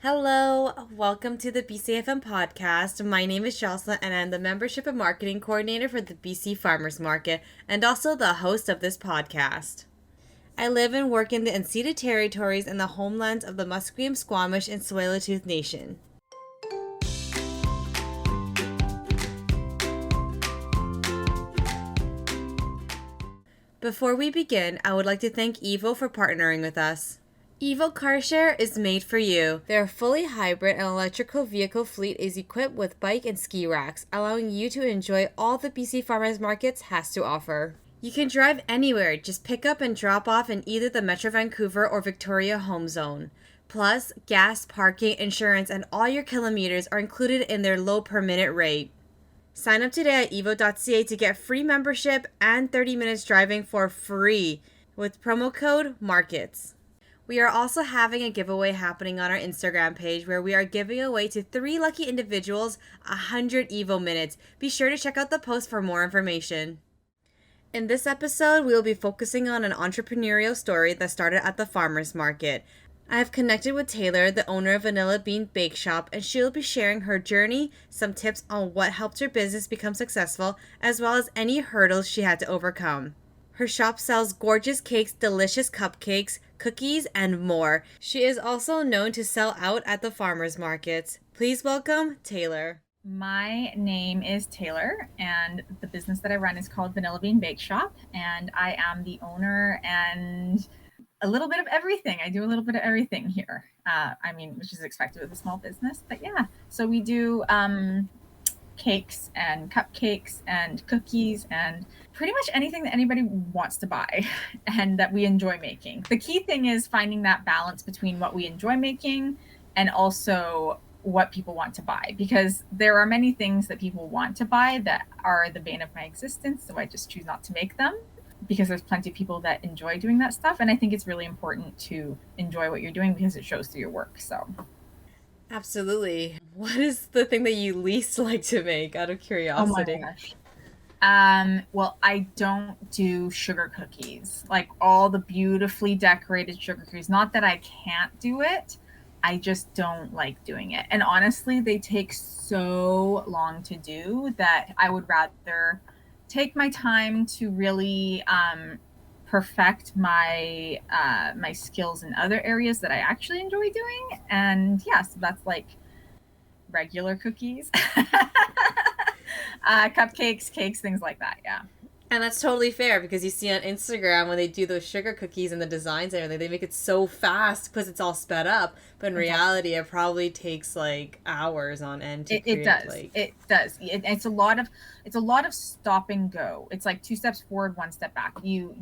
Hello, welcome to the BCAFM podcast. My name is Jocelyn and I'm the Membership and Marketing Coordinator for the BC Farmers Market and also the host of this podcast. I live and work in the unceded territories and the homelands of the Musqueam, Squamish, and Tsleil-Waututh Nation. Before we begin, I would like to thank Evo for partnering with us. Evo Car Share is made for you. Their fully hybrid and electrical vehicle fleet is equipped with bike and ski racks, allowing you to enjoy all the BC Farmers Markets has to offer. You can drive anywhere, just pick up and drop off in either the Metro Vancouver or Victoria home zone. Plus, gas, parking, insurance, and all your kilometers are included in their low per minute rate. Sign up today at evo.ca to get free membership and 30 minutes driving for free with promo code MARKETS. We are also having a giveaway happening on our Instagram page where we are giving away to 3 lucky individuals 100 Evo minutes. Be sure to check out the post for more information. In this episode, we will be focusing on an entrepreneurial story that started at the farmers market. I have connected with Taylor, the owner of Vanilla Bean Bake Shop, and she will be sharing her journey, some tips on what helped her business become successful, as well as any hurdles she had to overcome. Her shop sells gorgeous cakes, delicious cupcakes, cookies, and more. She is also known to sell out at the farmers markets. Please welcome Taylor. My name is Taylor, and the business that I run is called Vanilla Bean Bake Shop, and I am the owner and a little bit of everything. I do a little bit of everything here. Which is expected with a small business, but yeah. So we do cakes and cupcakes and cookies and pretty much anything that anybody wants to buy and that we enjoy making. The key thing is finding that balance between what we enjoy making and also what people want to buy, because there are many things that people want to buy that are the bane of my existence, so I just choose not to make them because there's plenty of people that enjoy doing that stuff, and I think it's really important to enjoy what you're doing because it shows through your work. So Absolutely. What is the thing that you least like to make, out of curiosity? Oh my gosh. Well, I don't do sugar cookies, like all the beautifully decorated sugar cookies. Not that I can't do it, I just don't like doing it. And honestly, they take so long to do that I would rather take my time to really perfect my my skills in other areas that I actually enjoy doing. And yeah, so that's like regular cookies, cupcakes, cakes, things like that. Yeah. And that's totally fair because you see on Instagram when they do those sugar cookies and the designs and everything, they make it so fast because it's all sped up. But in reality, it probably takes like hours on end to create. It does. It does. It's a lot of stop and go. It's like 2 steps forward, 1 step back. You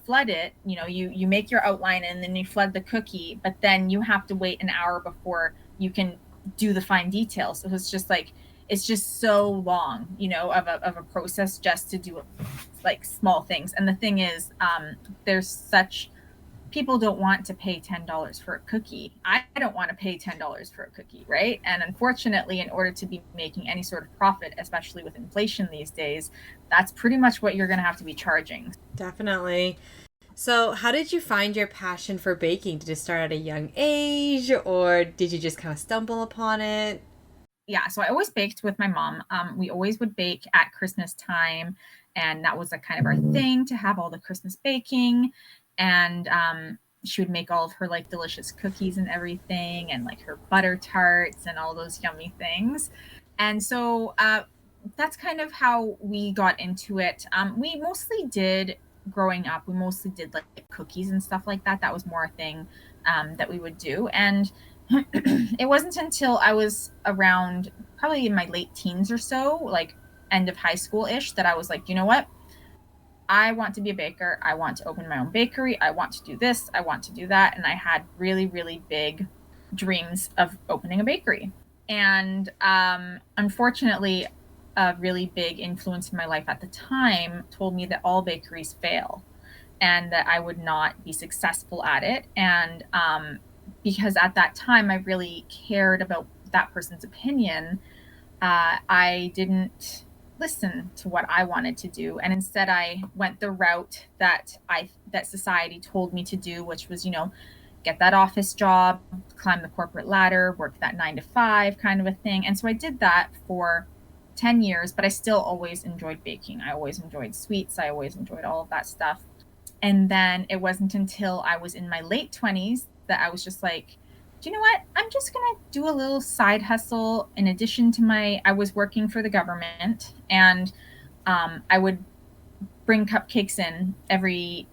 flood it. You make your outline and then you flood the cookie, but then you have to wait an hour before you can do the fine details. So it's just so long, of a process just to do like small things. And the thing is, people don't want to pay $10 for a cookie. I don't want to pay $10 for a cookie, right? And unfortunately, in order to be making any sort of profit, especially with inflation these days, that's pretty much what you're going to have to be charging. Definitely. So how did you find your passion for baking? Did it start at a young age or did you just kind of stumble upon it? Yeah, so I always baked with my mom. We always would bake at Christmas time, and that was a kind of our thing to have all the Christmas baking. And she would make all of her like delicious cookies and everything, and like her butter tarts and all those yummy things. And so that's kind of how we got into it. We mostly did growing up. We mostly did like cookies and stuff like that. That was more a thing that we would do. And it wasn't until I was around probably in my late teens or so, like end of high school-ish, that I was like, you know what? I want to be a baker. I want to open my own bakery. I want to do this. I want to do that. And I had really, really big dreams of opening a bakery. And unfortunately, a really big influence in my life at the time told me that all bakeries fail and that I would not be successful at it. And because at that time I really cared about that person's opinion, I didn't listen to what I wanted to do, and instead I went the route that society told me to do, which was, get that office job, climb the corporate ladder, work that 9 to 5 kind of a thing. And so I did that for 10 years, but I still always enjoyed baking. I always enjoyed sweets. I always enjoyed all of that stuff. And then it wasn't until I was in my late 20s that I was just like, do you know what? I'm just going to do a little side hustle in addition to I was working for the government, and I would bring cupcakes in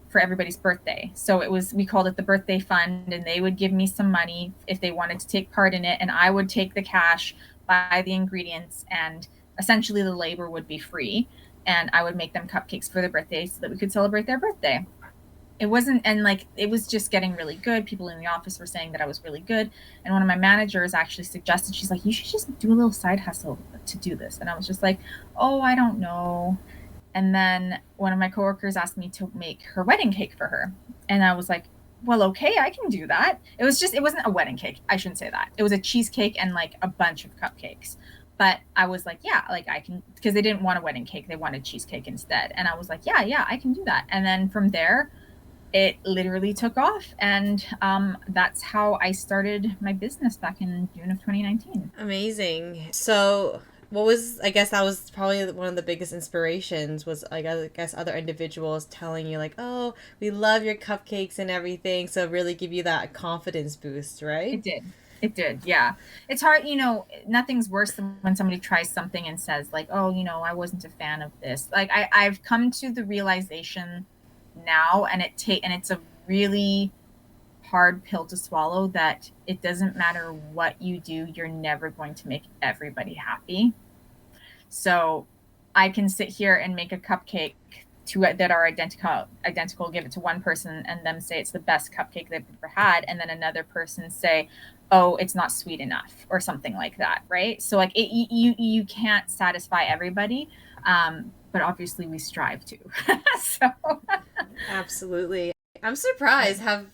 for everybody's birthday. So we called it the birthday fund, and they would give me some money if they wanted to take part in it. And I would take the cash, buy the ingredients, and essentially the labor would be free. And I would make them cupcakes for their birthday so that we could celebrate their birthday. It was just getting really good. People in the office were saying that I was really good. And one of my managers actually suggested, she's like, you should just do a little side hustle to do this. And I was just like, oh, I don't know. And then one of my coworkers asked me to make her wedding cake for her. And I was like, well, okay, I can do that. It wasn't a wedding cake. I shouldn't say that. It was a cheesecake and like a bunch of cupcakes. But I was like, yeah, like I can, because they didn't want a wedding cake. They wanted cheesecake instead. And I was like, yeah, I can do that. And then from there, it literally took off. And that's how I started my business back in June of 2019. Amazing. So I guess that was probably one of the biggest inspirations was, like, I guess other individuals telling you, like, oh, we love your cupcakes and everything. So really give you that confidence boost, right? It did, yeah. It's hard, nothing's worse than when somebody tries something and says, like, oh, I wasn't a fan of this. Like, I've come to the realization now, and it's a really hard pill to swallow, that it doesn't matter what you do, you're never going to make everybody happy. So I can sit here and make a cupcake that are identical, give it to one person and them say it's the best cupcake they've ever had, and then another person say, oh, it's not sweet enough, or something like that, right? So like you can't satisfy everybody, but obviously we strive to. So Absolutely. I'm surprised. Have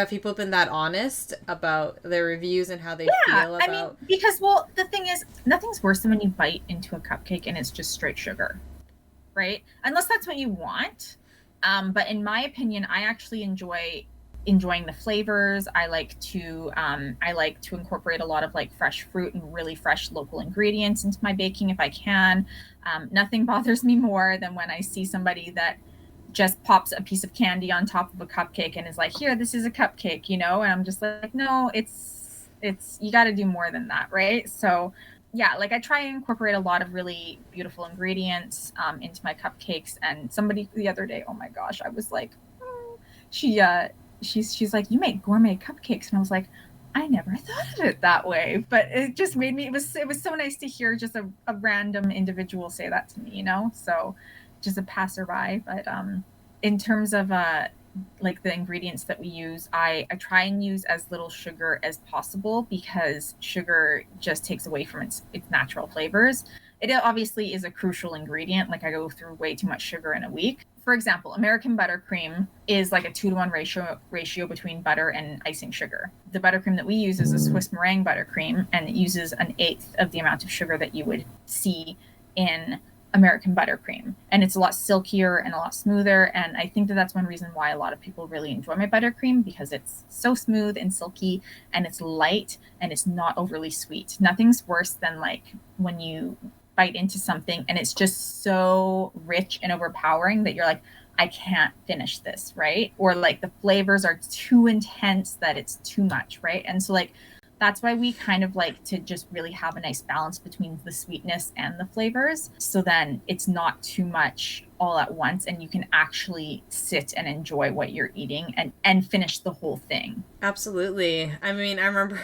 people been that honest about their reviews and how they feel about? I mean, because the thing is, nothing's worse than when you bite into a cupcake and it's just straight sugar, right? Unless that's what you want. But in my opinion, I actually enjoying the flavors. I like to incorporate a lot of like fresh fruit and really fresh local ingredients into my baking if I can. Nothing bothers me more than when I see somebody that just pops a piece of candy on top of a cupcake and is like, here, this is a cupcake, and I'm just like, no, it's you got to do more than that, right? So yeah, like I try and incorporate a lot of really beautiful ingredients into my cupcakes. And somebody the other day, oh my gosh, I was like, she's like, you make gourmet cupcakes, and I was like, I never thought of it that way. But it just made me, it was so nice to hear just a random individual say that to me, so just a passerby. But in terms of like the ingredients that we use, I try and use as little sugar as possible, because sugar just takes away from its natural flavors. It obviously is a crucial ingredient. Like I go through way too much sugar in a week. For example, American buttercream is like a 2-to-1 ratio between butter and icing sugar. The buttercream that we use is a Swiss meringue buttercream, and it uses 1/8 of the amount of sugar that you would see in American buttercream, and it's a lot silkier and a lot smoother. And I think that that's one reason why a lot of people really enjoy my buttercream, because it's so smooth and silky, and it's light, and it's not overly sweet. Nothing's worse than like when you bite into something and it's just so rich and overpowering that you're like, I can't finish this, right? Or like the flavors are too intense that it's too much, right? And so like that's why we kind of like to just really have a nice balance between the sweetness and the flavors, so then it's not too much all at once, and you can actually sit and enjoy what you're eating and finish the whole thing. Absolutely. I mean, I remember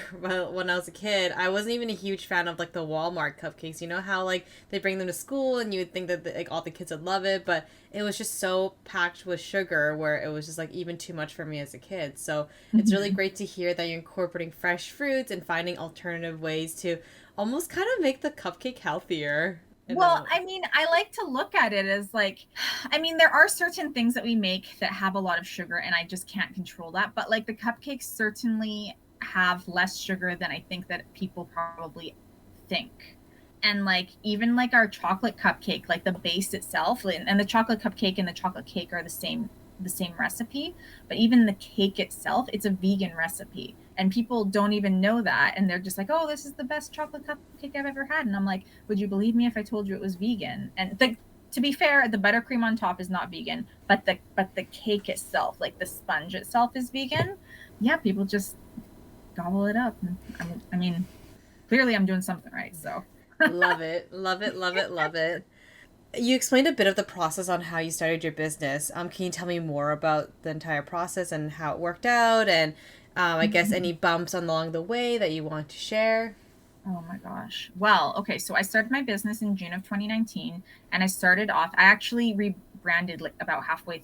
when I was a kid, I wasn't even a huge fan of like the Walmart cupcakes. You know how like they bring them to school and you would think that like all the kids would love it, but it was just so packed with sugar where it was just like even too much for me as a kid. So it's really great to hear that you're incorporating fresh fruits and finding alternative ways to almost kind of make the cupcake healthier. Well, I mean, I like to look at it as like, I mean, there are certain things that we make that have a lot of sugar, and I just can't control that. But like the cupcakes certainly have less sugar than I think that people probably think. And like even like our chocolate cupcake, like the base itself, and the chocolate cupcake and the chocolate cake are the same the same recipe, but even the cake itself, it's a vegan recipe. And people don't even know that. And they're just like, oh, this is the best chocolate cupcake I've ever had. And I'm like, would you believe me if I told you it was vegan? And to be fair, the buttercream on top is not vegan, but the cake itself, like the sponge itself, is vegan. Yeah, people just gobble it up. I mean, clearly I'm doing something right. So Love it. Love it. Love it. Love it. You explained a bit of the process on how you started your business. Can you tell me more about the entire process and how it worked out, and I guess any bumps along the way that you want to share? oh my gosh. Well, okay, so I started my business in June of 2019, and I started off. I actually rebranded like about halfway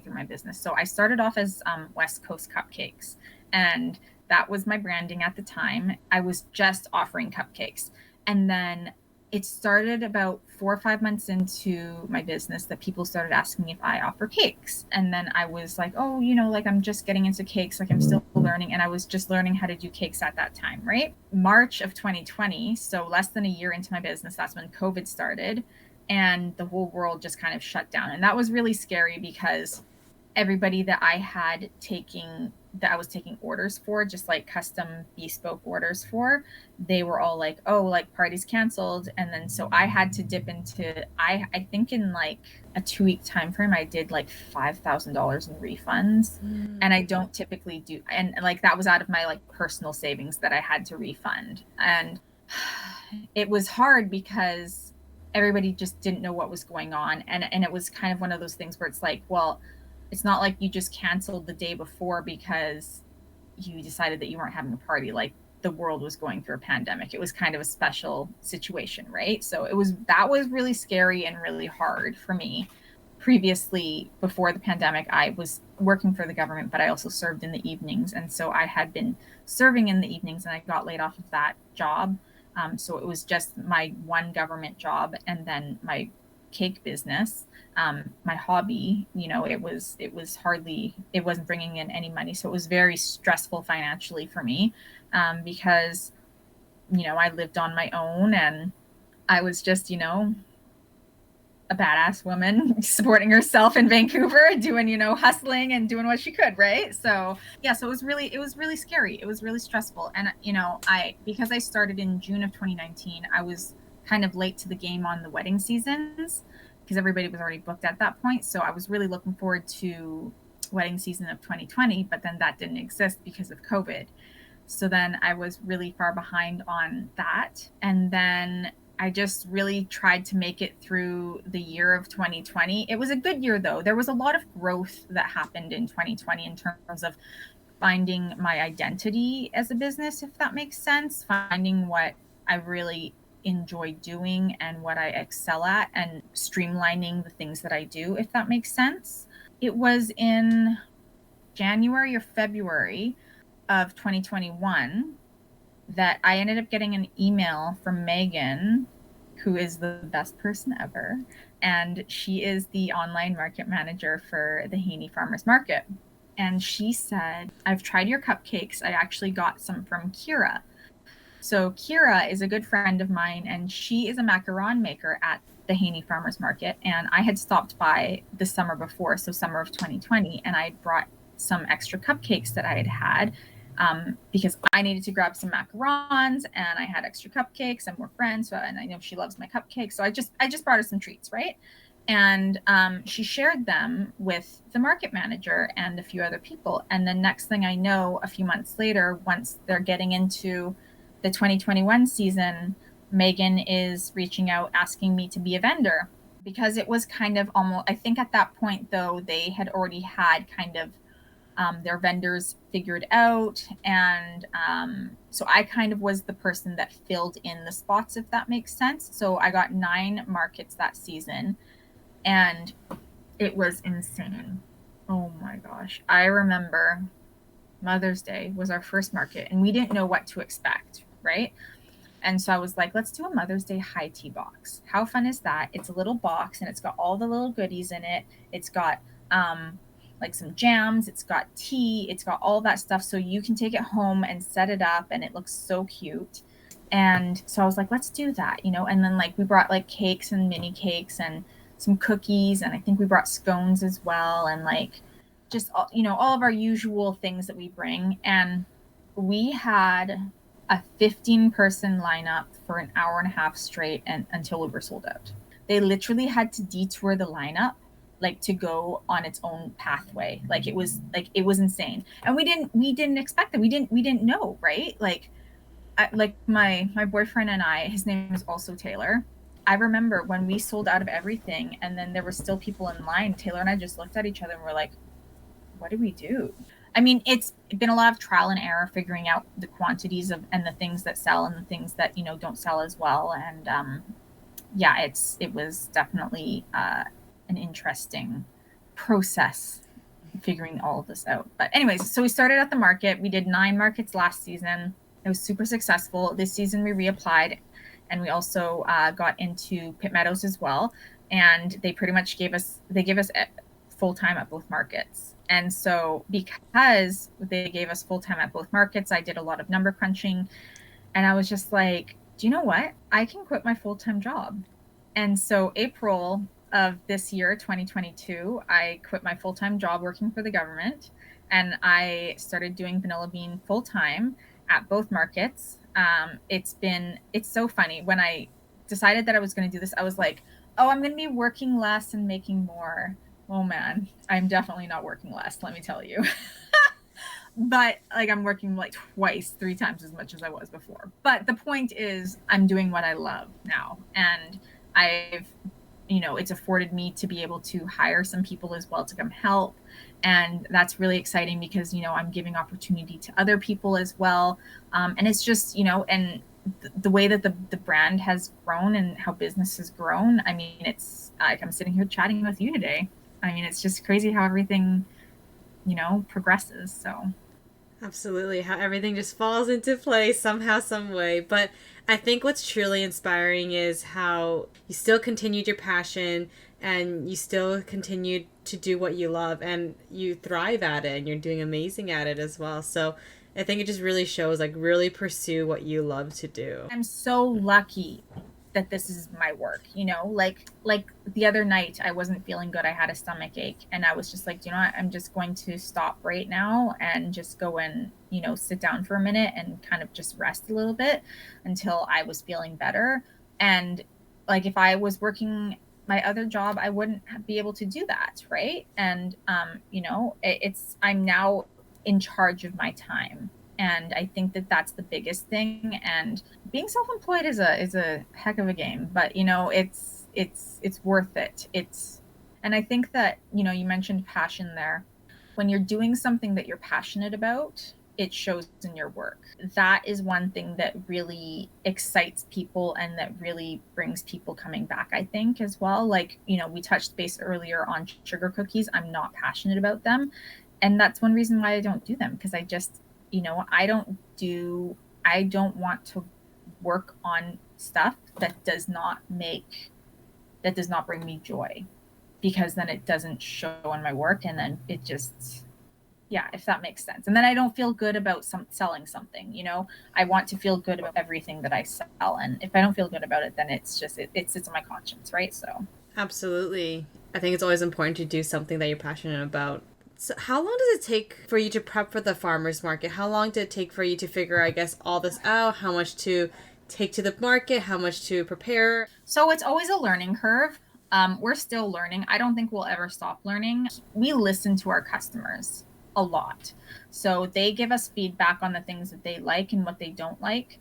through my business. So I started off as West Coast Cupcakes, and that was my branding at the time. I was just offering cupcakes, and then it started about 4 or 5 months into my business that people started asking me if I offer cakes. And then I was like, oh, like I'm just getting into cakes, like I'm still learning. And I was just learning how to do cakes at that time, right? March of 2020, so less than a year into my business, that's when COVID started. And the whole world just kind of shut down. And that was really scary because everybody that I was taking orders for, just like custom bespoke orders for, they were all like, oh, like party's canceled. And then so I had to dip into, I think in like a 2 week time frame, I did like $5,000 in refunds. And I don't typically do, and like that was out of my like personal savings that I had to refund. And it was hard because everybody just didn't know what was going on. And it was kind of one of those things where it's like, well, it's not like you just canceled the day before because you decided that you weren't having a party. Like the world was going through a pandemic. It was kind of a special situation, right? So that was really scary and really hard for me. Previously, before the pandemic, I was working for the government, but I also served in the evenings. And so I had been serving in the evenings, and I got laid off of that job. So it was just my one government job and then my cake business. My hobby, it wasn't bringing in any money. So it was very stressful financially for me, because, I lived on my own, and I was just, a badass woman supporting herself in Vancouver, doing, hustling and doing what she could. Right. So yeah, so it was really scary. It was really stressful. And, because I started in June of 2019, I was kind of late to the game on the wedding seasons because everybody was already booked at that point. So I was really looking forward to wedding season of 2020, but then that didn't exist because of COVID. So then I was really far behind on that. And then I just really tried to make it through the year of 2020. It was a good year, though. There was a lot of growth that happened in 2020 in terms of finding my identity as a business, if that makes sense, finding what I really enjoy doing and what I excel at, and streamlining the things that I do, if that makes sense. It was in January or February of 2021 that I ended up getting an email from Megan, who is the best person ever. And she is the online market manager for the Haney Farmers Market. And she said, I've tried your cupcakes. I actually got some from Kira. So Kira is a good friend of mine, and she is a macaron maker at the Haney Farmers Market. And I had stopped by the summer before, so summer of 2020, and I brought some extra cupcakes that I had because I needed to grab some macarons, and I had extra cupcakes, and we're friends. And I know she loves my cupcakes. So I just brought her some treats, right? And she shared them with the market manager and a few other people. And the next thing I know, a few months later, once they're getting into the 2021 season, Megan is reaching out asking me to be a vendor, because it was kind of almost, I think at that point, though, they had already had kind of their vendors figured out. And so I kind of was the person that filled in the spots, if that makes sense. So I got 9 markets that season, and it was insane. Oh my gosh. I remember Mother's Day was our first market, and we didn't know what to expect, right? And so I was like, let's do a Mother's Day high tea box. How fun is that? It's a little box, and it's got all the little goodies in it. It's got like some jams, it's got tea, it's got all that stuff. So you can take it home and set it up, and it looks so cute. And so I was like, let's do that, And then like we brought like cakes and mini cakes, and some cookies, and I think we brought scones as well, and like just all, all of our usual things that we bring. And we had a 15-person lineup for an hour and a half straight, and until we were sold out. They literally had to detour the lineup like to go on its own pathway. Like it was insane. And we didn't expect that. We didn't know, right? Like my boyfriend and I, his name is also Taylor. I remember when we sold out of everything and then there were still people in line, Taylor and I just looked at each other and we're like, what do we do? I mean, it's been a lot of trial and error figuring out the quantities of and the things that sell and the things that don't sell as well. And yeah, it was definitely an interesting process figuring all of this out. But anyways, so we started at the market. We did 9 markets last season. It was super successful. This season we reapplied, and we also got into Pitt Meadows as well. And they pretty much gave us full time at both markets. And so because they gave us full time at both markets, I did a lot of number crunching, and I was just like, do you know what? I can quit my full-time job. And so April of this year, 2022, I quit my full-time job working for the government, and I started doing Vanilla Bean full-time at both markets. It's so funny. When I decided that I was going to do this, I was like, oh, I'm going to be working less and making more. Oh man, I'm definitely not working less, let me tell you. But like I'm working like twice, 3 times as much as I was before. But the point is I'm doing what I love now. And it's afforded me to be able to hire some people as well to come help. And that's really exciting because, I'm giving opportunity to other people as well. And it's just, and the way that the brand has grown and how business has grown. I mean, it's like I'm sitting here chatting with you today. I mean, it's just crazy how everything, progresses. So Absolutely, how everything just falls into place somehow, some way. But I think what's truly inspiring is how you still continued your passion and you still continued to do what you love and you thrive at it and you're doing amazing at it as well. So I think it just really shows, like, really pursue what you love to do. I'm so lucky that this is my work, like the other night I wasn't feeling good. I had a stomach ache and I was just like, what? I'm just going to stop right now and just go and, sit down for a minute and kind of just rest a little bit until I was feeling better. And like, if I was working my other job, I wouldn't be able to do that. Right. And, I'm now in charge of my time. And I think that that's the biggest thing. And being self-employed is a heck of a game, but it's worth it. And I think that, you mentioned passion there. When you're doing something that you're passionate about, it shows in your work. That is one thing that really excites people and that really brings people coming back, I think, as well. Like, we touched base earlier on sugar cookies. I'm not passionate about them. And that's one reason why I don't do them, because I just, I don't want to work on stuff that does not bring me joy, because then it doesn't show in my work, and then it just, yeah, if that makes sense. And then I don't feel good about selling something, I want to feel good about everything that I sell. And if I don't feel good about it, then it's just, it sits on my conscience, right? So. Absolutely. I think it's always important to do something that you're passionate about. So how long does it take for you to prep for the farmer's market? How long did it take for you to figure, I guess, all this out? How much to take to the market? How much to prepare? So it's always a learning curve. We're still learning. I don't think we'll ever stop learning. We listen to our customers a lot. So they give us feedback on the things that they like and what they don't like.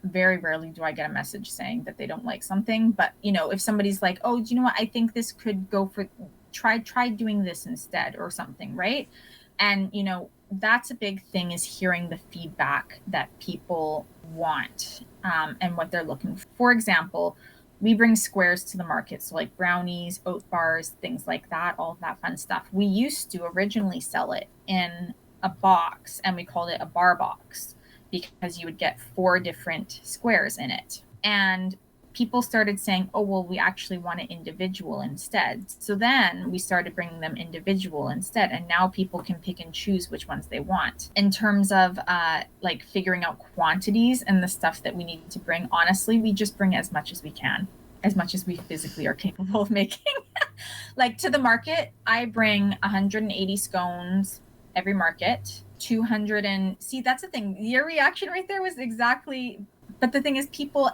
Very rarely do I get a message saying that they don't like something. But, if somebody's like, oh, do you know what? I think this could go for... try doing this instead or something, right? And that's a big thing, is hearing the feedback that people want and what they're looking for. For example, we bring squares to the market, so like brownies, oat bars, things like that, all of that fun stuff. We used to originally sell it in a box, and we called it a bar box, because you would get 4 different squares in it. And people started saying, oh, well, we actually want it individual instead. So then we started bringing them individual instead. And now people can pick and choose which ones they want. In terms of figuring out quantities and the stuff that we need to bring, honestly, we just bring as much as we can. as much as we physically are capable of making. Like to the market, I bring 180 scones every market. 200 and see, that's the thing. Your reaction right there was exactly. But the thing is, people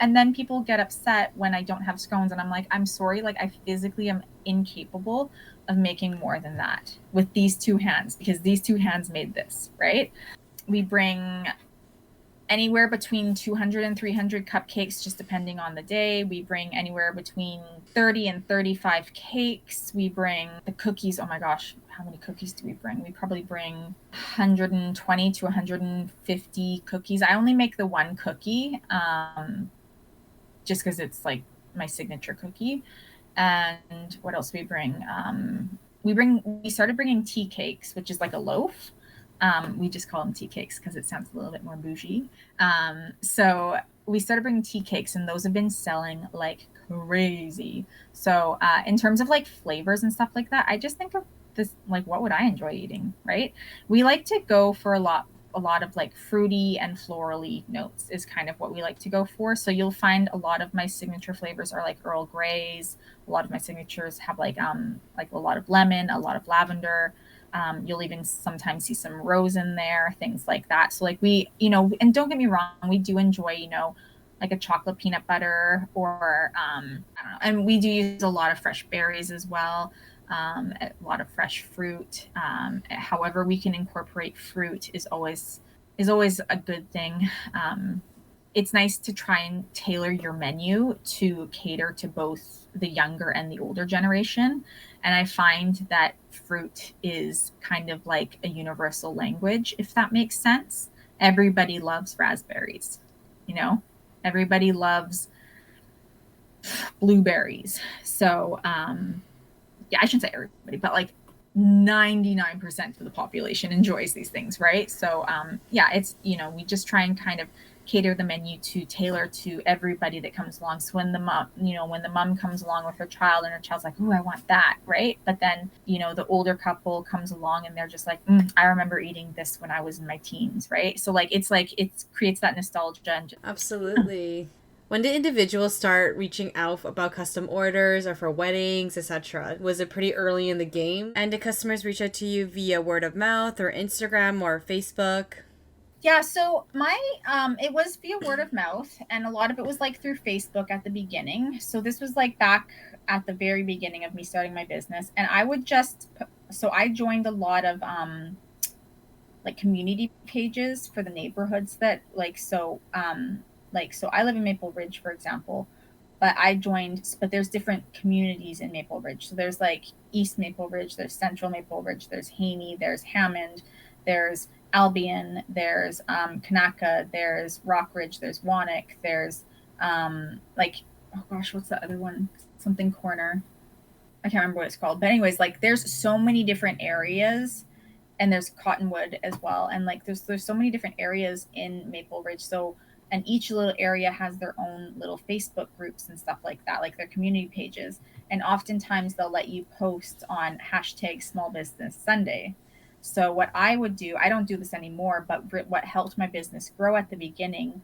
get upset when I don't have scones, and I'm like, I'm sorry, like I physically am incapable of making more than that with these two hands, because these two hands made this, right? We bring anywhere between 200 and 300 cupcakes, just depending on the day. We bring anywhere between 30 and 35 cakes. We bring the cookies. Oh my gosh, how many cookies do we bring? We probably bring 120 to 150 cookies. I only make the one cookie, just because it's like my signature cookie. And what else we bring? We started bringing tea cakes, which is like a loaf. We just call them tea cakes because it sounds a little bit more bougie. So we started bringing tea cakes, and those have been selling like crazy. So in terms of like flavors and stuff like that, I just think of this like, what would I enjoy eating, right? We like to go for a lot of like fruity and florally notes is kind of what we like to go for. So you'll find a lot of my signature flavors are like Earl Greys. A lot of my signatures have like a lot of lemon, a lot of lavender. You'll even sometimes see some rose in there, things like that. So like and don't get me wrong, we do enjoy, like a chocolate peanut butter, or I don't know. And we do use a lot of fresh berries as well, a lot of fresh fruit. However, we can incorporate fruit is always a good thing. It's nice to try and tailor your menu to cater to both the younger and the older generation. And I find that fruit is kind of like a universal language, if that makes sense. Everybody loves raspberries, you know, everybody loves blueberries. So, yeah, I shouldn't say everybody, but like 99% of the population enjoys these things, right? So, yeah, it's, we just try and kind of cater the menu to tailor to everybody that comes along. So when the mom comes along with her child and her child's like, oh, I want that, right? But then, the older couple comes along and they're just like, I remember eating this when I was in my teens, right? So like it creates that nostalgia. And Absolutely. When did individuals start reaching out about custom orders or for weddings, etc.? Was it pretty early in the game? And did customers reach out to you via word of mouth or Instagram or Facebook? Yeah, so it was via word of mouth, and a lot of it was like through Facebook at the beginning. So this was like back at the very beginning of me starting my business, and I joined a lot of like community pages for the neighborhoods that so I live in Maple Ridge, for example, but there's different communities in Maple Ridge. So there's like East Maple Ridge, there's Central Maple Ridge, there's Haney, there's Hammond, there's Albion, there's Kanaka, there's Rockridge, there's Wannock, there's like, oh gosh, what's the other one? Something Corner. I can't remember what it's called. But anyways, like there's so many different areas, and there's Cottonwood as well. And like there's so many different areas in Maple Ridge. So, and each little area has their own little Facebook groups and stuff like that, like their community pages. And oftentimes they'll let you post on hashtag Small Business Sunday. So what I would do, I don't do this anymore, but what helped my business grow at the beginning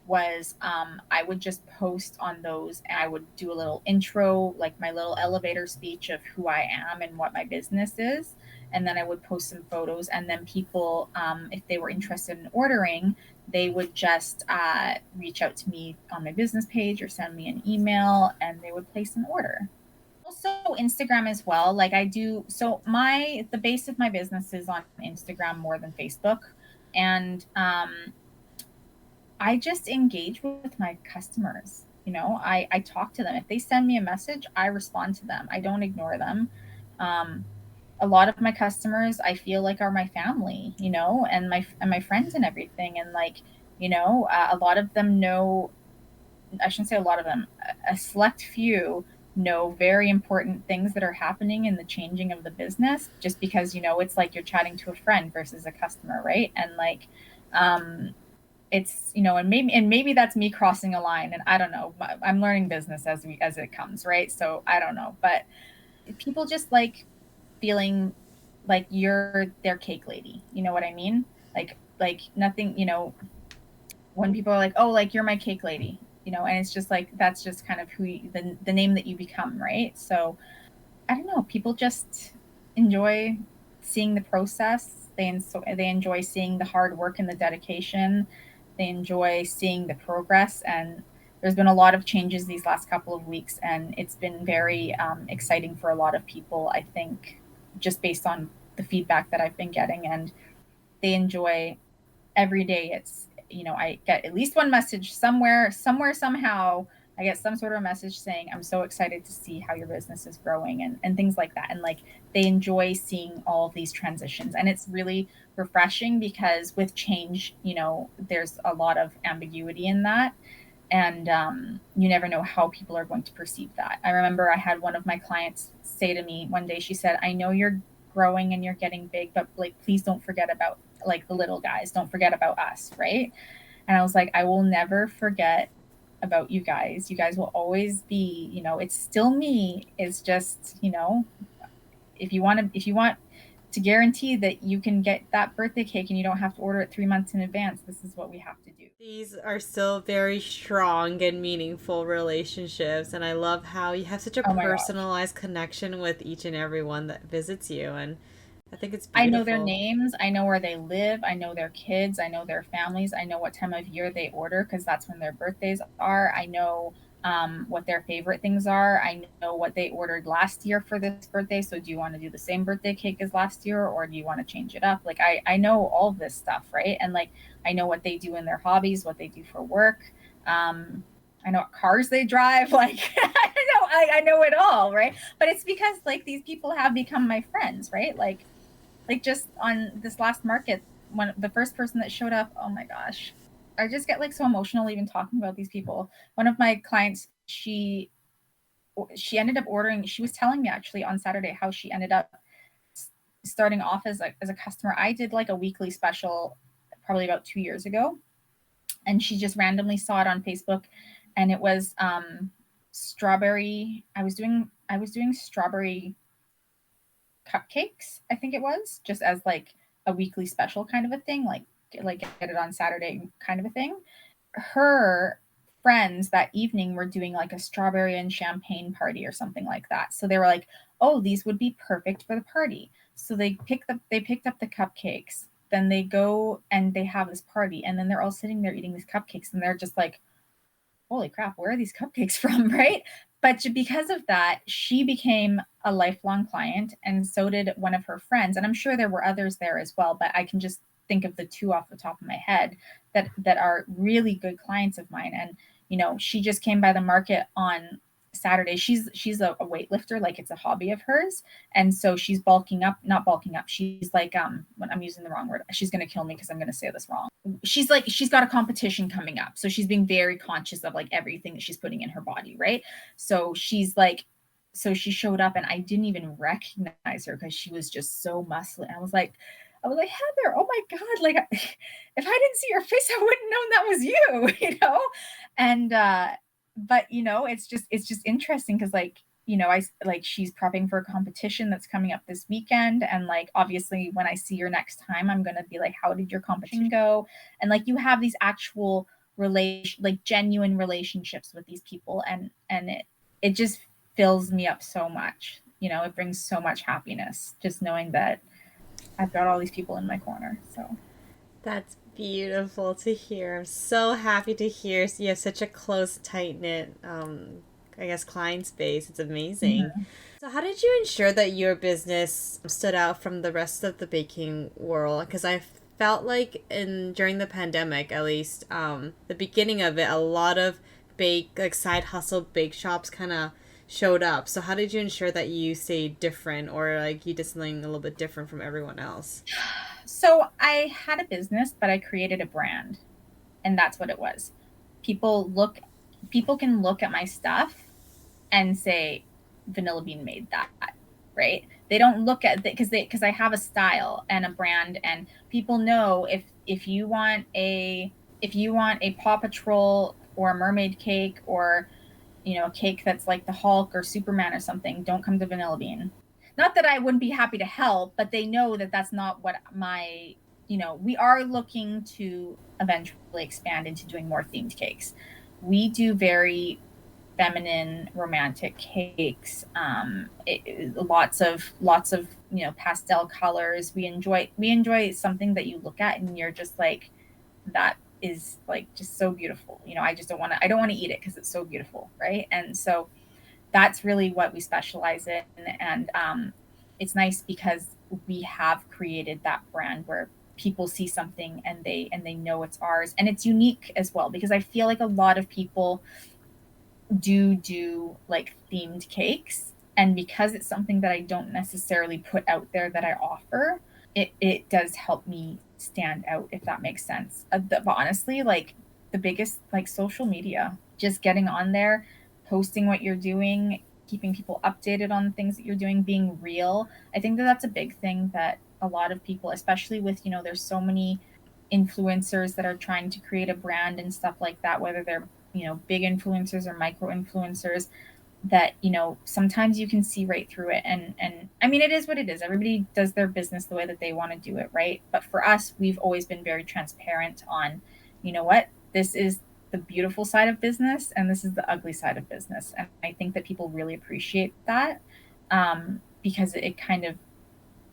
was I would just post on those, and I would do a little intro, like my little elevator speech of who I am and what my business is. And then I would post some photos, and then people, if they were interested in ordering, they would just reach out to me on my business page or send me an email, and they would place an order. Also Instagram as well. Like I do, so the base of my business is on Instagram more than Facebook. And I just engage with my customers. I talk to them. If they send me a message, I respond to them. I don't ignore them. Um, a lot of my customers, I feel like, are my family, and my friends and everything. And like, a lot of them know. I shouldn't say a lot of them. A select few know very important things that are happening in the changing of the business. Just because it's like you're chatting to a friend versus a customer, right? And like, it's and maybe that's me crossing a line, and I don't know. I'm learning business as it comes, right? So I don't know, but people just like feeling like you're their cake lady, you know what I mean? Like nothing, when people are like, oh, like you're my cake lady, and it's just like, that's just kind of the name that you become, right? So I don't know, people just enjoy seeing the process. They enjoy seeing the hard work and the dedication. They enjoy seeing the progress. And there's been a lot of changes these last couple of weeks, and it's been very exciting for a lot of people, I think, just based on the feedback that I've been getting. And they enjoy every day. It's, I get at least one message somewhere, somehow. I get some sort of message saying, I'm so excited to see how your business is growing, and things like that. And like, they enjoy seeing all of these transitions. And it's really refreshing, because with change, there's a lot of ambiguity in that. And you never know how people are going to perceive that. I remember I had one of my clients say to me one day, she said, I know you're growing and you're getting big, but like, please don't forget about like the little guys. Don't forget about us, right? And I was like, I will never forget about you guys. You guys will always be, it's still me. It's just, if you want to guarantee that you can get that birthday cake and you don't have to order it 3 months in advance, this is what we have to do. These are still very strong and meaningful relationships, and I love how you have such a Oh my gosh. personalized connection with each and every one that visits you, and I think it's I know their beautiful. names. I know where they live. I know their kids. I know their families. I know what time of year they order, because that's when their birthdays are. I know what their favorite things are. I know what they ordered last year for this birthday. So, do you want to do the same birthday cake as last year, or do you want to change it up? Like, I know all of this stuff, right? And like, I know what they do in their hobbies, what they do for work. I know what cars they drive. Like, I know it all, right? But it's because like these people have become my friends, right? Like just on this last market, when the first person that showed up, oh my gosh, I just get like so emotional even talking about these people. One of my clients, she ended up ordering, she was telling me actually on Saturday how she ended up starting off as a customer. I did like a weekly special probably about 2 years ago, and she just randomly saw it on Facebook, and it was strawberry. I was doing strawberry cupcakes, I think it was, just as like a weekly special kind of a thing, like get it on Saturday kind of a thing. Her friends that evening were doing like a strawberry and champagne party or something like that. So they were like, "Oh, these would be perfect for the party." So they picked up the cupcakes. Then they go and they have this party, and then they're all sitting there eating these cupcakes, and they're just like, holy crap, where are these cupcakes from, right? But because of that, she became a lifelong client, and so did one of her friends. And I'm sure there were others there as well, but I can just think of the two off the top of my head that are really good clients of mine. And she just came by the market on Saturday. She's a weightlifter, like it's a hobby of hers, and so she's bulking up, not bulking up. She's like when I'm using the wrong word, she's gonna kill me because I'm gonna say this wrong. She's got a competition coming up, so she's being very conscious of like everything that she's putting in her body, right? So she showed up, and I didn't even recognize her because she was just so muscly. I was like, Heather, oh my God, like if I didn't see your face, I wouldn't known that was you, And but it's just interesting because I like, she's prepping for a competition that's coming up this weekend, and like obviously when I see her next time, I'm gonna be like, how did your competition go? And like, you have these actual like genuine relationships with these people, and it just fills me up so much. It brings so much happiness just knowing that I've got all these people in my corner. So That's beautiful to hear. I'm so happy to hear you have such a close, tight knit, I guess, client space. It's amazing. mhm. So, how did you ensure that your business stood out from the rest of the baking world? Because I felt like during the pandemic, at least, the beginning of it, a lot of like side hustle bake shops kind of showed up. So, how did you ensure that you stayed different, or like you did something a little bit different from everyone else? So I had a business, but I created a brand, and that's what it was. People look, people can look at my stuff and say, Vanilla Bean made that, right? They don't look at it because I have a style and a brand, and people know if you want a Paw Patrol or a mermaid cake, or a cake that's like the Hulk or Superman or something, don't come to Vanilla Bean. Not that I wouldn't be happy to help, but they know that that's not what we are looking to eventually expand into doing more themed cakes. we do very feminine romantic cakes. Lots of pastel colors. We enjoy something that you look at and you're just like, that is like just so beautiful. I don't want to eat it because it's so beautiful, right? And so that's really what we specialize in. And it's nice because we have created that brand where people see something and they know it's ours, and it's unique as well, because I feel like a lot of people do like themed cakes, and because it's something that I don't necessarily put out there that I offer, it does help me stand out, if that makes sense. But honestly, like, the biggest, like, social media, just getting on there, posting what you're doing, keeping people updated on things that you're doing, being real. I think that that's a big thing that a lot of people, especially with, there's so many influencers that are trying to create a brand and stuff like that, whether they're, big influencers or micro influencers, that, sometimes you can see right through it. And I mean, it is what it is. Everybody does their business the way that they want to do it, right? But for us, we've always been very transparent on, what, this is the beautiful side of business and this is the ugly side of business. And I think that people really appreciate that, because it kind of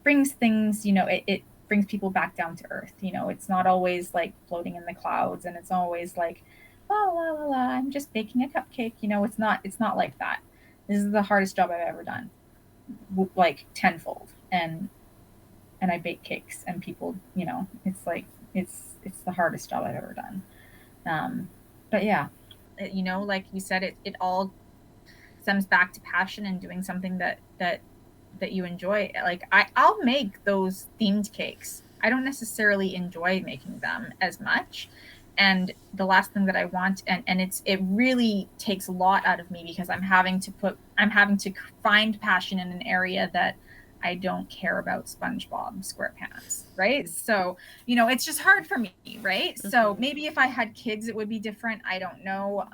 brings things, it brings people back down to earth. It's not always like floating in the clouds, and it's always like, oh, la la la, I'm just baking a cupcake. It's not like that. This is the hardest job I've ever done, like tenfold. And I bake cakes, and people, it's like, it's the hardest job I've ever done. But yeah, like you said, it all stems back to passion and doing something that you enjoy. Like, I'll make those themed cakes. I don't necessarily enjoy making them as much. And the last thing that I want, and it really takes a lot out of me, because I'm having to find passion in an area that I don't care about SpongeBob SquarePants, right? So, it's just hard for me, right? So maybe if I had kids, it would be different. I don't know.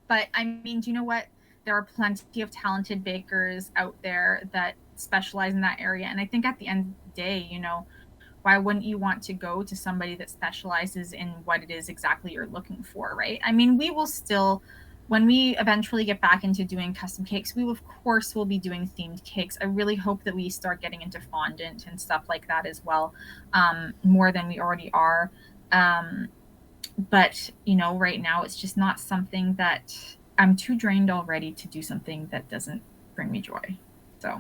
But I mean, do you know what? There are plenty of talented bakers out there that specialize in that area. And I think at the end of the day, why wouldn't you want to go to somebody that specializes in what it is exactly you're looking for, right? I mean, we will still, when we eventually get back into doing custom cakes, we of course will be doing themed cakes. I really hope that we start getting into fondant and stuff like that as well, more than we already are. But right now it's just not something that, I'm too drained already to do something that doesn't bring me joy. So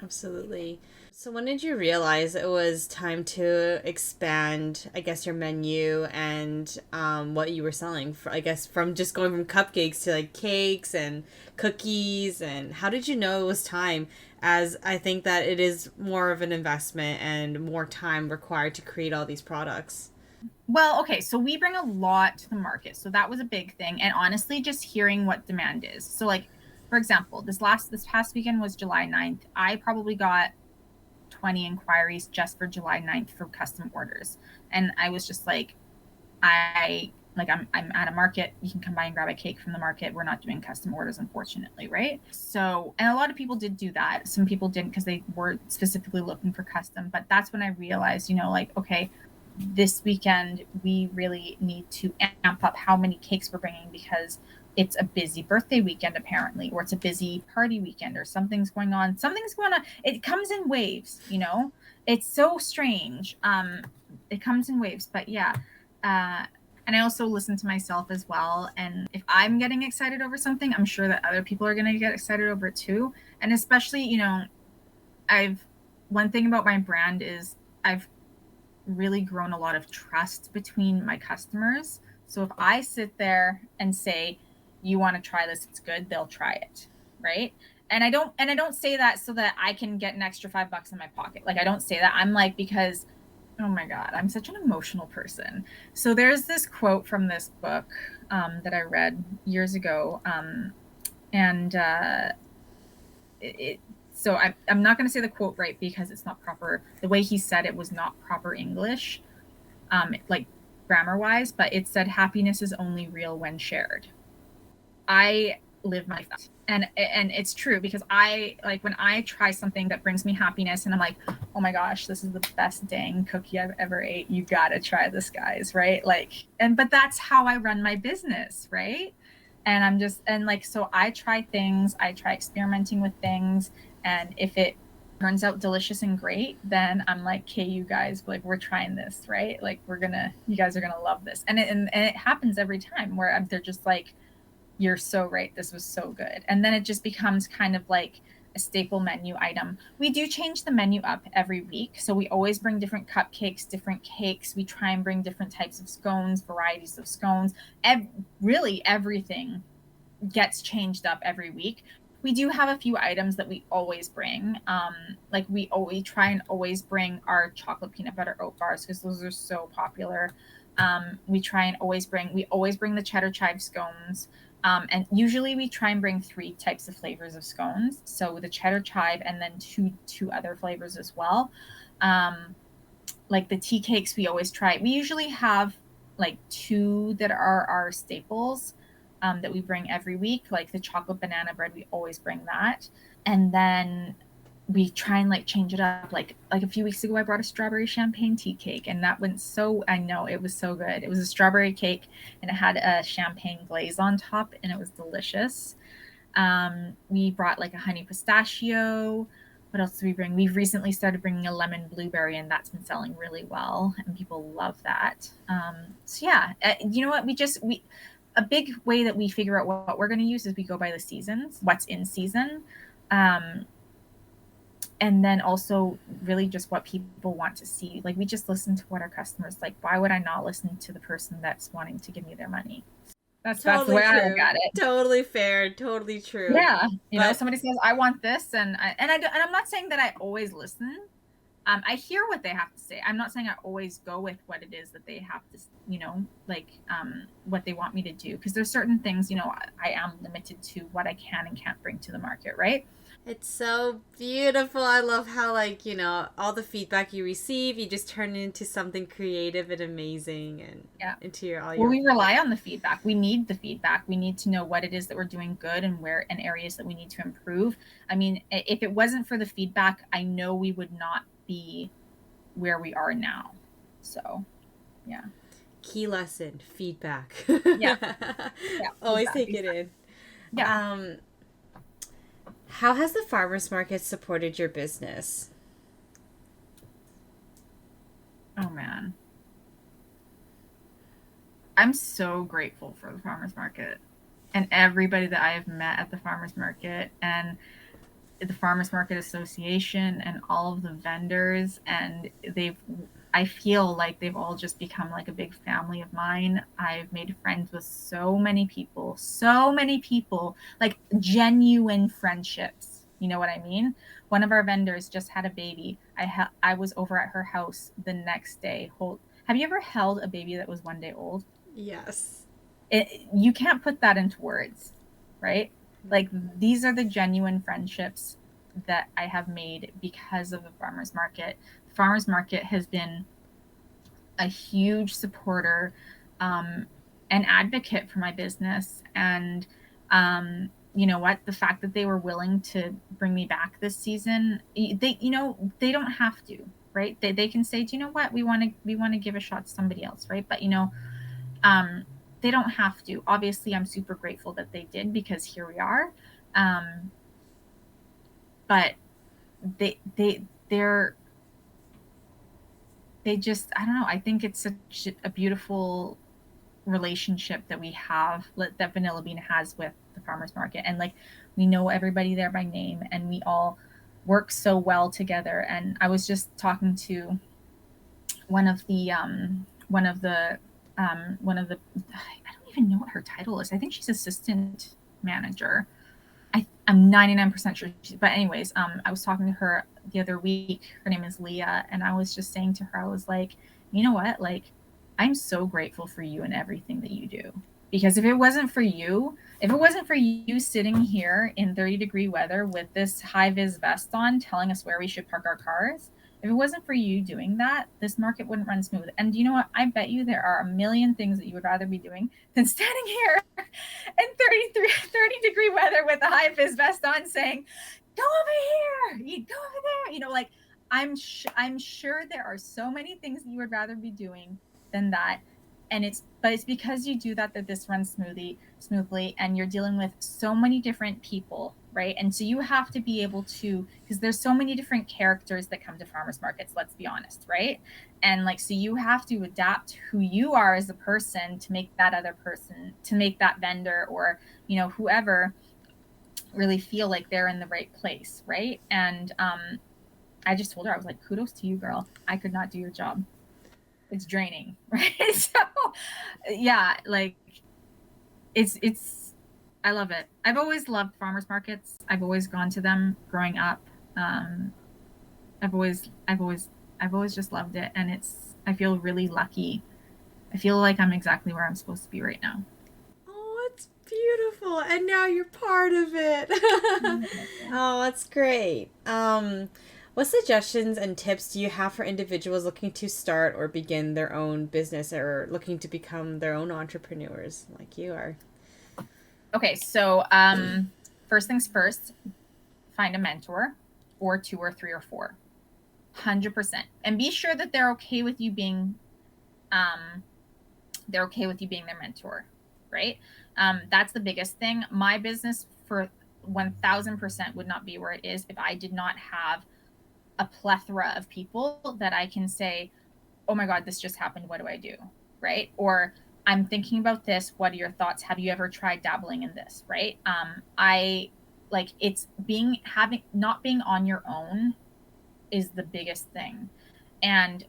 Absolutely. So when did you realize it was time to expand, I guess, your menu and what you were selling? For, I guess, from just going from cupcakes to like cakes and cookies, and how did you know it was time? As I think that it is more of an investment and more time required to create all these products. well, okay, so we bring a lot to the market, so that was a big thing. And honestly, just hearing what demand is. So, like, for example, this past weekend was July 9th. I probably got 20 inquiries just for July 9th for custom orders. And I was just like, I'm at a market. You can come by and grab a cake from the market. We're not doing custom orders, unfortunately, right? So, and a lot of people did do that. Some people didn't because they were specifically looking for custom. But that's when I realized, like, okay, this weekend we really need to amp up how many cakes we're bringing, because it's a busy birthday weekend apparently, or it's a busy party weekend, or something's going on. It comes in waves. It's so strange. It comes in waves. But yeah, and I also listen to myself as well, and if I'm getting excited over something, I'm sure that other people are going to get excited over it too. And especially, I've one thing about my brand is I've really grown a lot of trust between my customers. So if I sit there and say, you want to try this, it's good, they'll try it, right? And I don't say that so that I can get an extra $5 in my pocket. Like, I don't say that. I'm like, because, oh my God, I'm such an emotional person. So there's this quote from this book, that I read years ago, and it so I'm not going to say the quote right because it's not proper. The way he said it was not proper English, like grammar wise, but it said, happiness is only real when shared. I live my life. And it's true, because I like when I try something that brings me happiness and I'm like, oh my gosh, this is the best dang cookie I've ever ate, you gotta try this, guys, right? Like, and but that's how I run my business, right? And I'm just, and like, so I try things, I try experimenting with things, and if it turns out delicious and great, then I'm like, okay, you guys, like, we're trying this, right? Like, you guys are gonna love this. And it happens every time where they're just like, you're so right, this was so good. And then it just becomes kind of like a staple menu item. We do change the menu up every week, so we always bring different cupcakes, different cakes. We try and bring different types of scones, varieties of scones. Really everything gets changed up every week. We do have a few items that we always bring. Like we always try and always bring our chocolate peanut butter oat bars, because those are so popular. We try and always bring the cheddar chive scones. And usually we try and bring 3 types of flavors of scones. So the cheddar chive, and then two other flavors as well. Like the tea cakes, we usually have like 2 that are our staples, that we bring every week. Like the chocolate banana bread, we always bring that. And then we try and like change it up. Like a few weeks ago, I brought a strawberry champagne tea cake, and that went so, I know, it was so good. It was a strawberry cake, and it had a champagne glaze on top, and it was delicious. We brought like a honey pistachio. What else do we bring? We've recently started bringing a lemon blueberry, and that's been selling really well, and people love that. So yeah, you know what? A big way that we figure out what we're going to use is we go by the seasons, what's in season. And then also really just what people want to see. Like we just listen to what our customers like. Why would I not listen to the person that's wanting to give me their money? That's the way I look at it. Totally fair. Totally true. Yeah, somebody says I want this, and I'm not saying that I always listen. I hear what they have to say. I'm not saying I always go with what it is that they have to, what they want me to do, because there's certain things, I am limited to what I can and can't bring to the market, right? It's so beautiful. I love how, all the feedback you receive, you just turn it into something creative and amazing, and into your. We rely on the feedback. We need the feedback. We need to know what it is that we're doing good, and areas that we need to improve. I mean, if it wasn't for the feedback, I know we would not be where we are now. So, yeah. Key lesson: feedback. Yeah. Always take it in. Yeah. How has the farmers market supported your business? Oh man, I'm so grateful for the farmers market and everybody that I have met at the farmers market, and the Farmers Market Association, and all of the vendors. And I feel like they've all just become like a big family of mine. I've made friends with so many people, like genuine friendships. You know what I mean? One of our vendors just had a baby. I was over at her house the next day. Have you ever held a baby that was 1 day old? Yes. You can't put that into words, right? Like, these are the genuine friendships that I have made because of the farmers market. The farmers market has been a huge supporter, and advocate for my business. And you know what? The fact that they were willing to bring me back this season, they don't have to, right? They can say, do you know what? We want to give a shot to somebody else, right? But they don't have to. Obviously, I'm super grateful that they did, because here we are. But they just, I don't know. I think it's such a beautiful relationship that we have, that Vanilla Bean has with the farmers market. And like, we know everybody there by name, and we all work so well together. And I was just talking to one of the I don't even know what her title is. I think she's assistant manager. I'm 99% sure. But anyways, I was talking to her the other week. Her name is Leah. And I was just saying to her, I was like, you know what? Like, I'm so grateful for you and everything that you do. Because if it wasn't for you sitting here in 30-degree weather with this high vis vest on, telling us where we should park our cars, If it wasn't for you doing that, this market wouldn't run smooth. And you know what? I bet you there are a million things that you would rather be doing than standing here in 30-degree weather with a high vis vest on saying, go over here, you go over there. You know, like I'm sure there are so many things that you would rather be doing than that. And it's because you do that this runs smoothly, and you're dealing with so many different people, right? And so you have to be able to, because there's so many different characters that come to farmers markets, let's be honest, right? And like, so you have to adapt who you are as a person to make that other person, to make that vendor or, you know, whoever really feel like they're in the right place, right? And I just told her, I was like, kudos to you, girl. I could not do your job. It's draining, right? So yeah, like it's I love it. I've always loved farmers markets. I've always gone to them growing up. I've always just loved it, and I feel really lucky. I feel like I'm exactly where I'm supposed to be right now. Oh, it's beautiful, and now you're part of it. Oh, that's great. What suggestions and tips do you have for individuals looking to start or begin their own business or looking to become their own entrepreneurs like you are? Okay, so first things first, find a mentor, or 2 or 3 or 4. 100%. And be sure that they're okay with you being their mentor, right? That's the biggest thing. My business for 1000% would not be where it is if I did not have a plethora of people that I can say, oh my God, this just happened. What do I do? Right? Or I'm thinking about this. What are your thoughts? Have you ever tried dabbling in this? Right? I like it's not being on your own is the biggest thing. And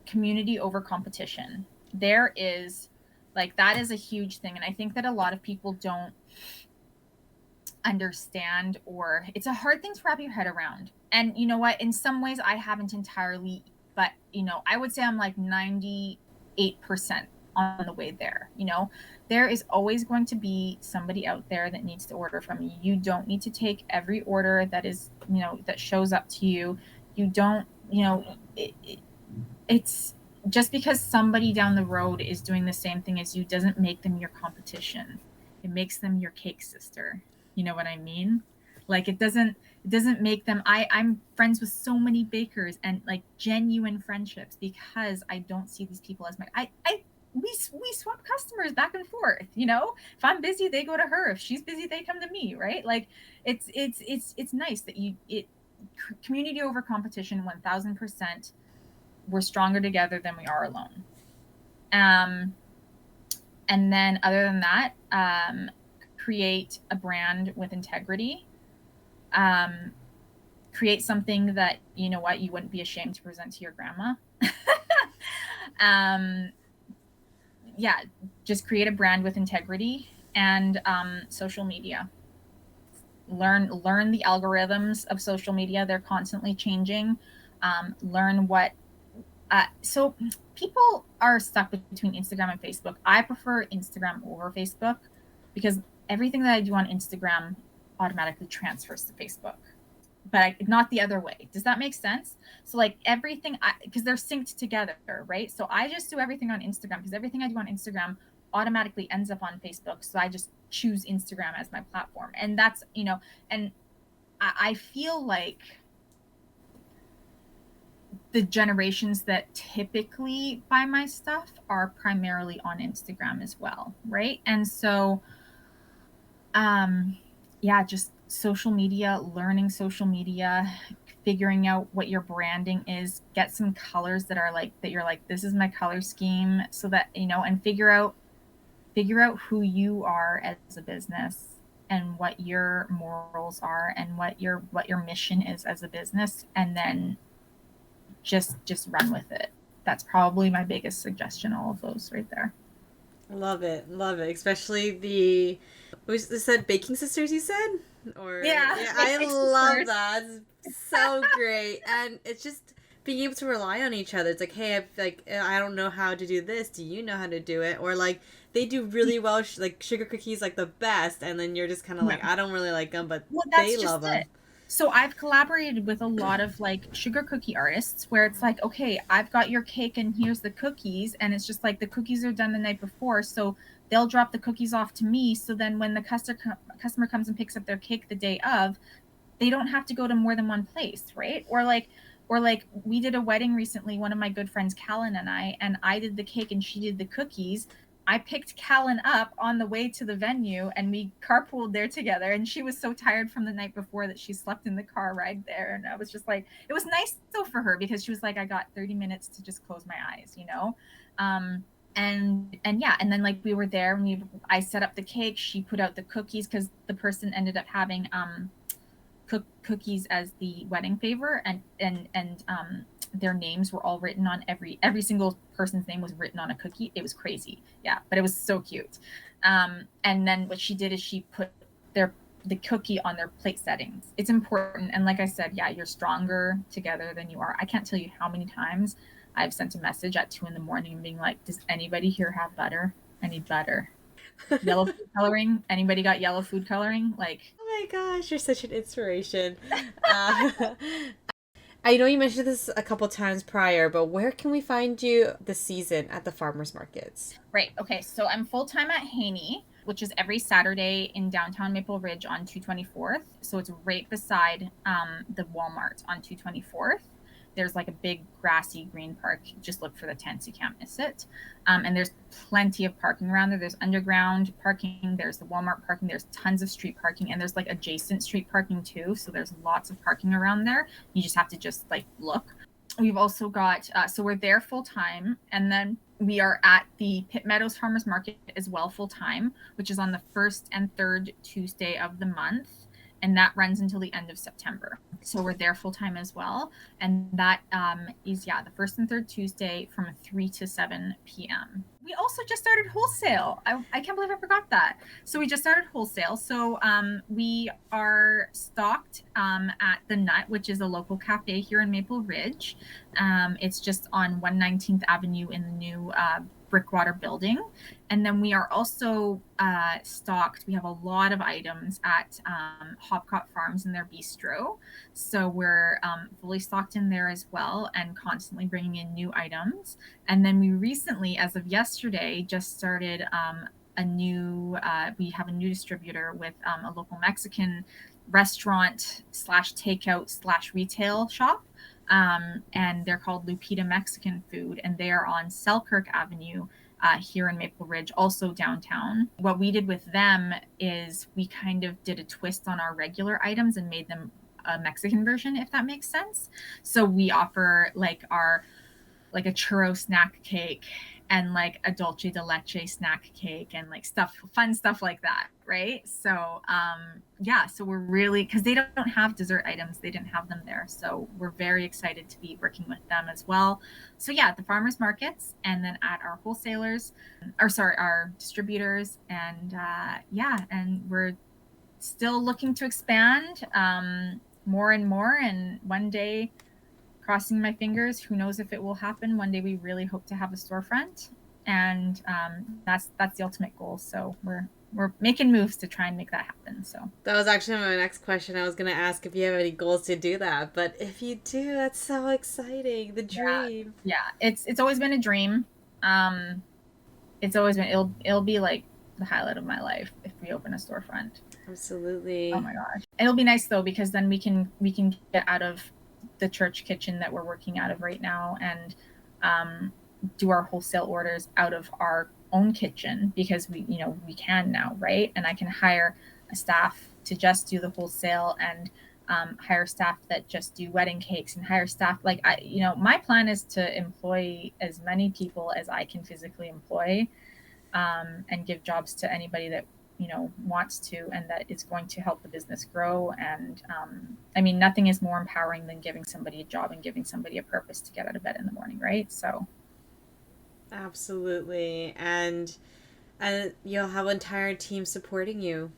community over competition. There is like, that is a huge thing. And I think that a lot of people don't understand, or it's a hard thing to wrap your head around. And you know what? In some ways I haven't entirely, but you know, I would say I'm like 98% on the way there. You know, there is always going to be somebody out there that needs to order from you. You don't need to take every order that is, you know, that shows up to you. You don't, you know, it's just because somebody down the road is doing the same thing as you doesn't make them your competition. It makes them your cake sister. You know what I mean? Like it doesn't make them. I'm friends with so many bakers, and like genuine friendships, because I don't see these people as we swap customers back and forth. You know, if I'm busy, they go to her. If she's busy, they come to me. Right? Like it's nice that community over competition, 1000%. We're stronger together than we are alone. And then other than that, create a brand with integrity. Create something that, you know what, you wouldn't be ashamed to present to your grandma. Yeah, just create a brand with integrity. And social media. Learn the algorithms of social media. They're constantly changing. Learn what so people are stuck between Instagram and Facebook. I prefer Instagram over Facebook because everything that I do on Instagram automatically transfers to Facebook, but not the other way. Does that make sense? So like everything, because they're synced together, right? So I just do everything on Instagram because everything I do on Instagram automatically ends up on Facebook. So I just choose Instagram as my platform. And that's, you know, and I feel like the generations that typically buy my stuff are primarily on Instagram as well, right? And so, yeah, just social media, learning social media, figuring out what your branding is, get some colors that are like, that you're like, this is my color scheme, so that, you know, and figure out who you are as a business and what your morals are and what your mission is as a business, and then just run with it. That's probably my biggest suggestion. All of those right there. Love it, especially the, was this said baking sisters, you said? Or Yeah, I love sisters. that. It's so great. And it's just being able to rely on each other. It's like, hey, I don't know how to do this, do you know how to do it? Or like they do really well, like sugar cookies, like the best, and then you're just kind of like, I don't really like them, but Well, that's they just love them. it. So I've collaborated with a lot of like sugar cookie artists where it's like, okay, I've got your cake and here's the cookies. And it's just like the cookies are done the night before. So they'll drop the cookies off to me. So then when the customer comes and picks up their cake the day of, they don't have to go to more than one place, right? Or like we did a wedding recently, one of my good friends, Callan, and I did the cake and she did the cookies. I picked Callan up on the way to the venue and we carpooled there together. And she was so tired from the night before that she slept in the car ride there. And I was just like, it was nice though for her because she was like, I got 30 minutes to just close my eyes, you know? And yeah, and then like we were there and I set up the cake. She put out the cookies because the person ended up having cookies as the wedding favor, and their names were all written on every single person's name was written on a cookie. It was crazy, yeah, but it was so cute. And then what she did is she put the cookie on their plate settings. It's important, and like I said, yeah, you're stronger together than you are. I can't tell you how many times I've sent a message at 2 a.m. being like, does anybody here have butter? I need butter. Yellow food coloring. Anybody got yellow food coloring? Like, Oh my gosh, you're such an inspiration. Uh, I know you mentioned this a couple times prior, but where can we find you this season at the farmers markets? right. Okay. So I'm full time at Haney, which is every Saturday in downtown Maple Ridge on 224th. So it's right beside the Walmart on 224th. There's like a big grassy green park. Just look for the tents. You can't miss it. And there's plenty of parking around there. There's underground parking. There's the Walmart parking. There's tons of street parking. And there's like adjacent street parking too. So there's lots of parking around there. You just have to just like look. We've also got, so we're there full time. And then we are at the Pitt Meadows Farmers Market as well full time, which is on the first and third Tuesday of the month. And that runs until the end of September. So we're there full time as well. And that is, yeah, the first and third Tuesday from 3 to 7 p.m. We also just started wholesale. I can't believe I forgot that. So we just started wholesale. So we are stocked at The Nut, which is a local cafe here in Maple Ridge. It's just on 119th Avenue in the new Brickwater building. And then we are also stocked. We have a lot of items at Hopcott Farms in their bistro. So we're fully stocked in there as well and constantly bringing in new items. And then we recently, as of yesterday, just started we have a new distributor with a local Mexican restaurant / takeout / retail shop. And they're called Lupita Mexican Food, and they are on Selkirk Avenue here in Maple Ridge, also downtown. What we did with them is we kind of did a twist on our regular items and made them a Mexican version, if that makes sense. So we offer like a churro snack cake and like a dulce de leche snack cake and like fun stuff like that, right? So yeah, so we're really, because they don't have dessert items, they didn't have them there, so we're very excited to be working with them as well. So yeah, at the farmers markets and then at our wholesalers, our distributors, and yeah, and we're still looking to expand more and more, and one day, crossing my fingers, who knows if it will happen. One day we really hope to have a storefront, and that's the ultimate goal. So we're making moves to try and make that happen. So That was actually my next question. I was going to ask if you have any goals to do that, but if you do, that's so exciting. The dream. yeah, it's always been a dream. It's always been, it'll be like the highlight of my life if we open a storefront. Absolutely. Oh my gosh. It'll be nice though, because then we can get out of the church kitchen that we're working out of right now and do our wholesale orders out of our own kitchen, because we can now, right? And I can hire a staff to just do the wholesale, and hire staff that just do wedding cakes, and hire staff like my plan is to employ as many people as I can physically employ, and give jobs to anybody that wants to, and that is going to help the business grow. And I mean, nothing is more empowering than giving somebody a job and giving somebody a purpose to get out of bed in the morning, right? So absolutely. And you'll have an entire team supporting you.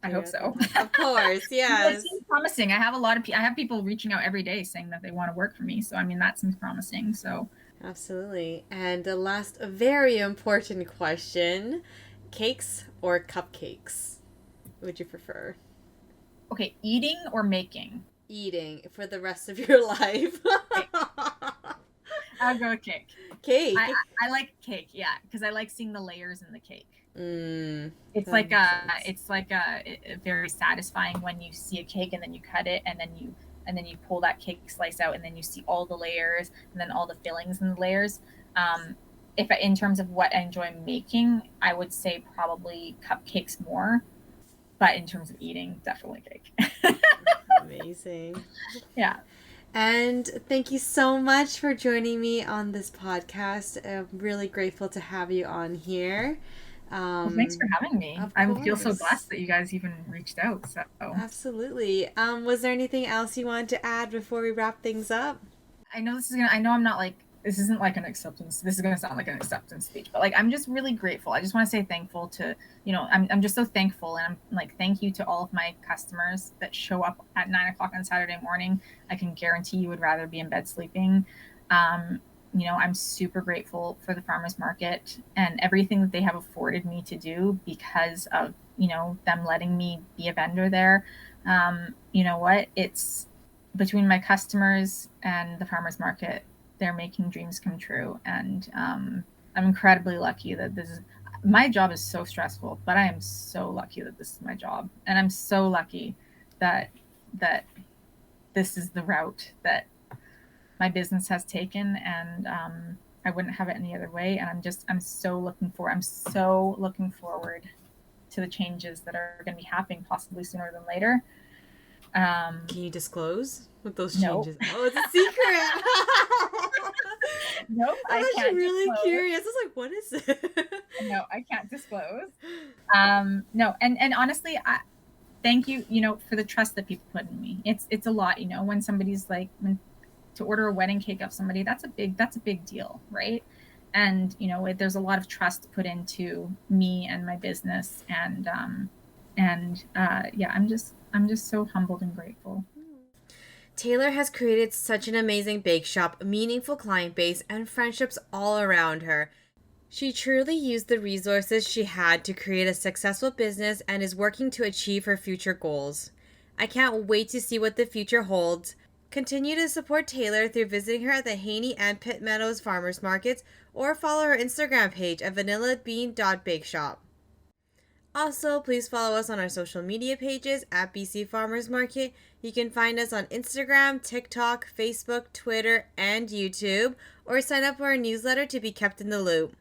I hope so. Of course, yes. It seems promising. I have people reaching out every day saying that they want to work for me, so I mean, that seems promising. So absolutely. And the last very important question: cakes or cupcakes? What would you prefer? okay, eating or making? eating for the rest of your life? I'll go with cake. Cake. I like cake, yeah, because I like seeing the layers in the cake. It's that like makes it's like a very satisfying when you see a cake and then you cut it and then you pull that cake slice out and then you see all the layers and then all the fillings in the layers. If in terms of what I enjoy making, I would say probably cupcakes more, but in terms of eating, definitely cake. Amazing. Yeah. And thank you so much for joining me on this podcast. I'm really grateful to have you on here. Well, thanks for having me. I feel so blessed that you guys even reached out. So absolutely. Was there anything else you wanted to add before we wrap things up? I know I'm not like, this isn't like an acceptance. This is going to sound like an acceptance speech, but like, I'm just really grateful. I just want to say thankful to, I'm just so thankful. And I'm like, thank you to all of my customers that show up at 9:00 on Saturday morning. I can guarantee you would rather be in bed sleeping. I'm super grateful for the farmers market and everything that they have afforded me to do because of, them letting me be a vendor there. You know what? It's between my customers and the farmers market, they're making dreams come true. And I'm incredibly lucky that my job is so stressful, but I am so lucky that this is my job. And I'm so lucky that this is the route that my business has taken, and I wouldn't have it any other way. And I'm so looking forward to the changes that are going to be happening possibly sooner than later. Can you disclose what those changes? Nope. Oh, it's a secret. Nope, I was can't really disclose. curious. I was like, what is it? No, I can't disclose. No, and honestly, thank you, for the trust that people put in me. It's a lot, when somebody's like, to order a wedding cake of somebody, that's a big deal, right? And there's a lot of trust put into me and my business, and yeah, I'm just so humbled and grateful. Taylor has created such an amazing bake shop, meaningful client base, and friendships all around her. She truly used the resources she had to create a successful business and is working to achieve her future goals. I can't wait to see what the future holds. Continue to support Taylor through visiting her at the Haney and Pitt Meadows Farmers Markets or follow her Instagram page at vanillabean.bakeshop. Also, please follow us on our social media pages at BC Farmers Market. You can find us on Instagram, TikTok, Facebook, Twitter, and YouTube, or sign up for our newsletter to be kept in the loop.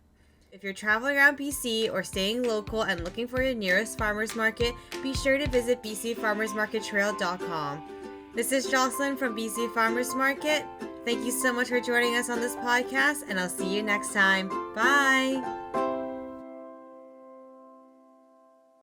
If you're traveling around BC or staying local and looking for your nearest farmers market, be sure to visit bcfarmersmarkettrail.com. This is Jocelyn from BC Farmers Market. Thank you so much for joining us on this podcast, and I'll see you next time. Bye!